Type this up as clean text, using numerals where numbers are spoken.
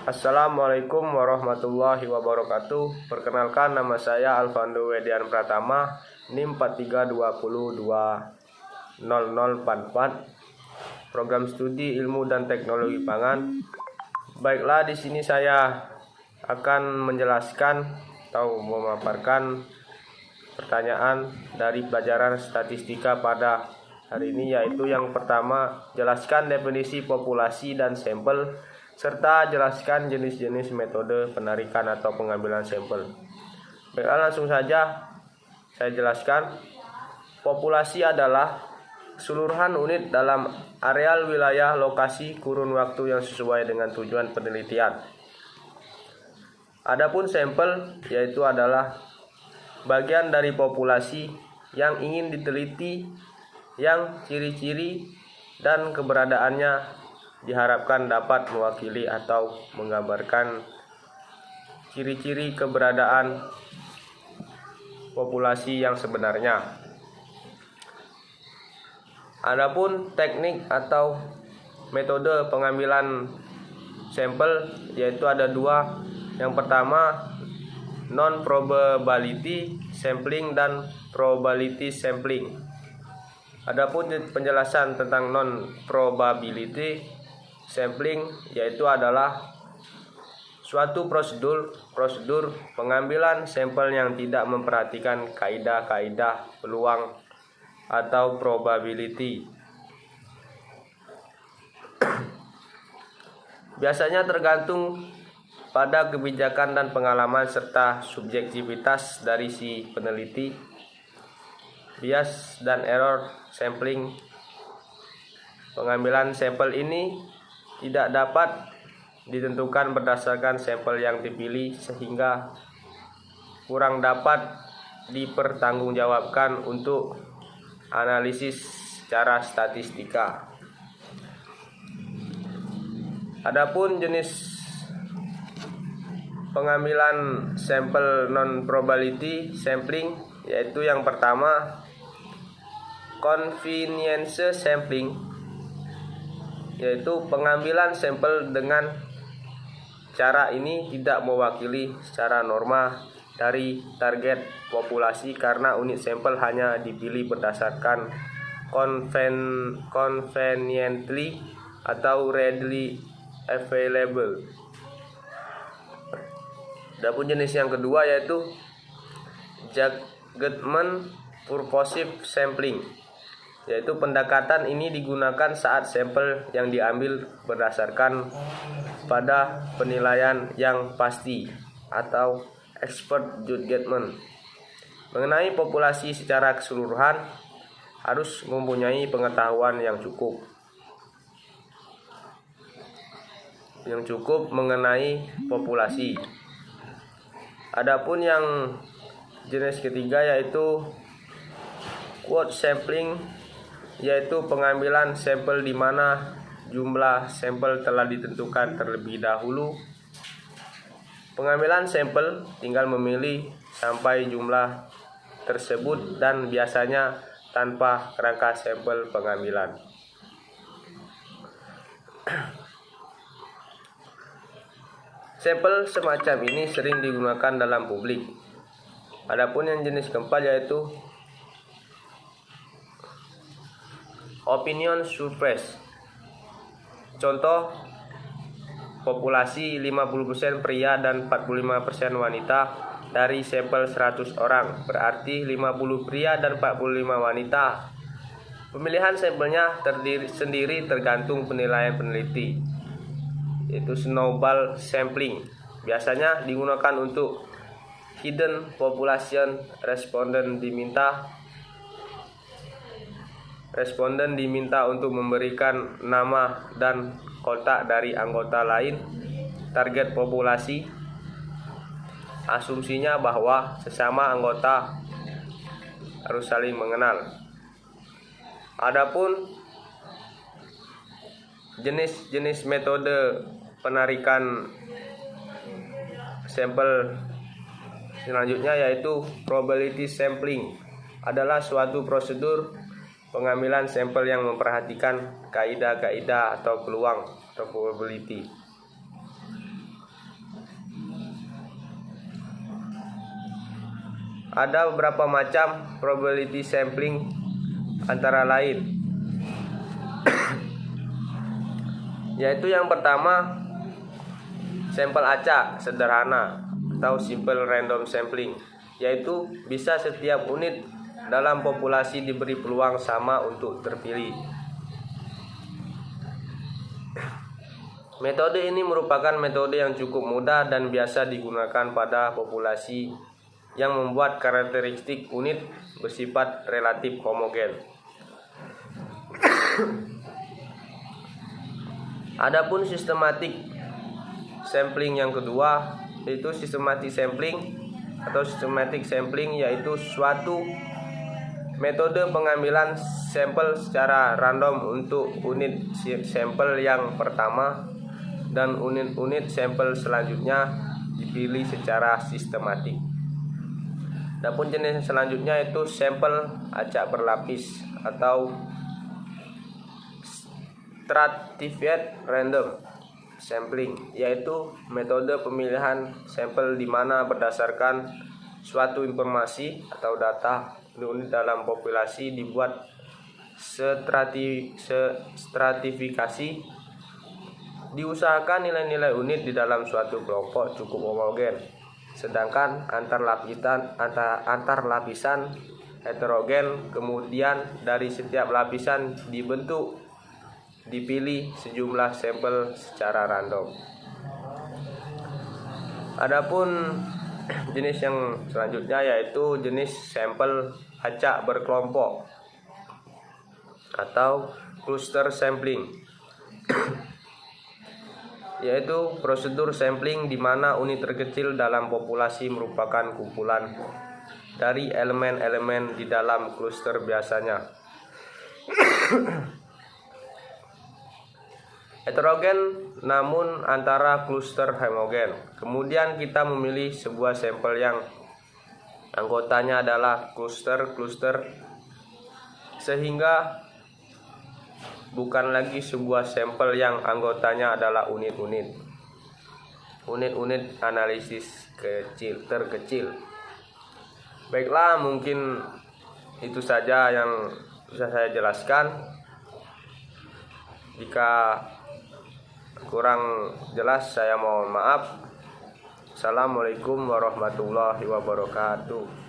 Assalamualaikum warahmatullahi wabarakatuh. Perkenalkan, nama saya Alvando Wedian Pratama, NIM 4320200044, Program Studi Ilmu dan Teknologi Pangan. Baiklah, di sini saya akan menjelaskan atau memaparkan pertanyaan dari pelajaran statistika pada hari ini, yaitu yang pertama, jelaskan definisi populasi dan sampel serta jelaskan jenis-jenis metode penarikan atau pengambilan sampel. Baiklah, langsung saja saya jelaskan. Populasi adalah keseluruhan unit dalam areal wilayah, lokasi, kurun waktu yang sesuai dengan tujuan penelitian. Adapun sampel yaitu adalah bagian dari populasi yang ingin diteliti, yang ciri-ciri dan keberadaannya diharapkan dapat mewakili atau menggambarkan ciri-ciri keberadaan populasi yang sebenarnya. Adapun teknik atau metode pengambilan sampel yaitu ada dua. Yang pertama, non-probability sampling dan probability sampling. Adapun penjelasan tentang non-probability sampling yaitu adalah suatu prosedur pengambilan sampel yang tidak memperhatikan kaidah-kaidah peluang atau probability. Biasanya tergantung pada kebijakan dan pengalaman serta subjektivitas dari si peneliti. Bias dan error sampling. Pengambilan sampel ini tidak dapat ditentukan berdasarkan sampel yang dipilih, sehingga kurang dapat dipertanggungjawabkan untuk analisis secara statistika. Adapun jenis pengambilan sampel non-probability sampling yaitu yang pertama, convenience sampling, yaitu pengambilan sampel dengan cara ini tidak mewakili secara norma dari target populasi karena unit sampel hanya dipilih berdasarkan conveniently atau readily available. Adapun jenis yang kedua yaitu judgment purposive sampling, yaitu pendekatan ini digunakan saat sampel yang diambil berdasarkan pada penilaian yang pasti atau expert judgment mengenai populasi secara keseluruhan, harus mempunyai pengetahuan yang cukup mengenai populasi. Adapun yang jenis ketiga yaitu quote sampling, yaitu pengambilan sampel di mana jumlah sampel telah ditentukan terlebih dahulu. Pengambilan sampel tinggal memilih sampai jumlah tersebut dan biasanya tanpa kerangka sampel pengambilan. Sampel semacam ini sering digunakan dalam publik. Adapun yang jenis keempat yaitu opinion survey. Contoh, populasi 50% pria dan 45% wanita dari sampel 100 orang, berarti 50 pria dan 45 wanita. Pemilihan sampelnya sendiri tergantung penilaian peneliti, yaitu snowball sampling. Biasanya digunakan untuk hidden population. Responden diminta untuk memberikan nama dan kontak dari anggota lain target populasi. Asumsinya bahwa sesama anggota harus saling mengenal. Adapun jenis-jenis metode penarikan sampel selanjutnya yaitu probability sampling, adalah suatu prosedur pengambilan sampel yang memperhatikan kaidah-kaidah atau peluang atau probability. Ada beberapa macam probability sampling, antara lain yaitu yang pertama, sampel acak sederhana atau simple random sampling, yaitu bisa setiap unit dalam populasi diberi peluang sama untuk terpilih. Metode ini merupakan metode yang cukup mudah dan biasa digunakan pada populasi yang membuat karakteristik unit bersifat relatif homogen. Adapun sistematik sampling yang kedua, yaitu systematic sampling atau systematic sampling, yaitu suatu metode pengambilan sampel secara random untuk unit sampel yang pertama dan unit-unit sampel selanjutnya dipilih secara sistematik. Adapun jenis selanjutnya itu sampel acak berlapis atau stratified random sampling, yaitu metode pemilihan sampel di mana berdasarkan suatu informasi atau data unit dalam populasi dibuat stratifikasi. Diusahakan nilai-nilai unit di dalam suatu kelompok cukup homogen, sedangkan antar lapisan heterogen. Kemudian dari setiap lapisan dipilih sejumlah sampel secara random. Adapun jenis yang selanjutnya yaitu jenis sampel acak berkelompok atau cluster sampling, yaitu prosedur sampling di mana unit terkecil dalam populasi merupakan kumpulan dari elemen-elemen di dalam cluster biasanya heterogen namun antara cluster homogen. Kemudian kita memilih sebuah sampel yang anggotanya adalah cluster-cluster, sehingga bukan lagi sebuah sampel yang anggotanya adalah unit-unit analisis terkecil. Baiklah, mungkin itu saja yang bisa saya jelaskan. Jika kurang jelas saya mohon maaf. Assalamualaikum warahmatullahi wabarakatuh.